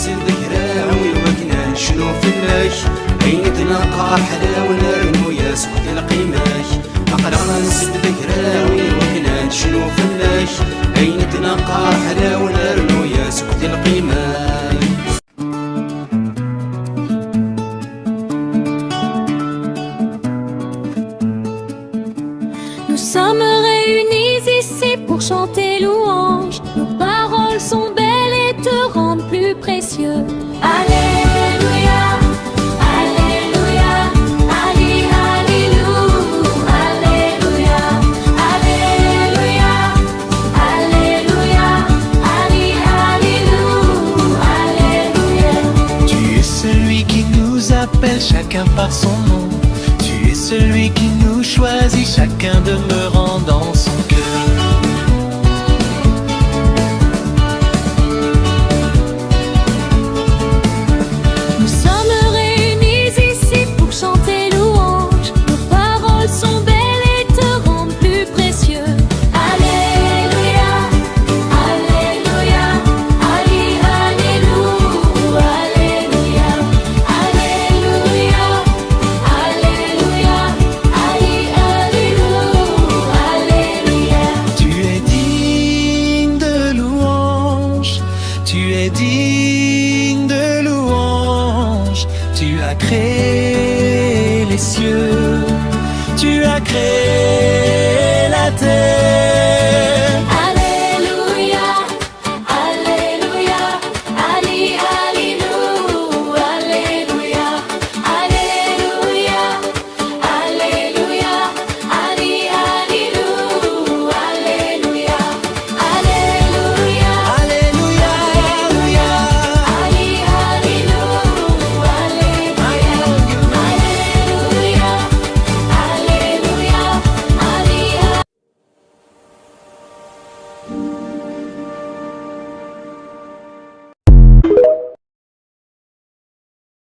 الذكرى ويوكنا شنو فلاش عين تنقى حلاوة نرنو يا سقط القيماش أقرأ نسي الذكرى ويوكنا شنو فلاش عين تنقى حلاوة نرنو يا سقط القيماش. Nous sommes réunis ici pour chanter louange. Nos paroles sont belles et te rendent plus précieux. Alléluia, Alléluia, Ali, Alléluia, Alléluia, Alléluia, Alléluia, Ali, Alléluia, Alléluia. Tu es celui qui nous appelle chacun par son nom. Tu es celui qui nous choisit, chacun demeurant dans son cœur. Nous sommes réunis ici pour chanter louange. Nos paroles sont belles et te rendent plus précieux. Alléluia, Alléluia, Ali, Alléluia, Alléluia, Alléluia, Alléluia, Ali, Alléluia, Alléluia. Tu es digne de louange, tu es digne de louange. Tu as créé les cieux, tu as créé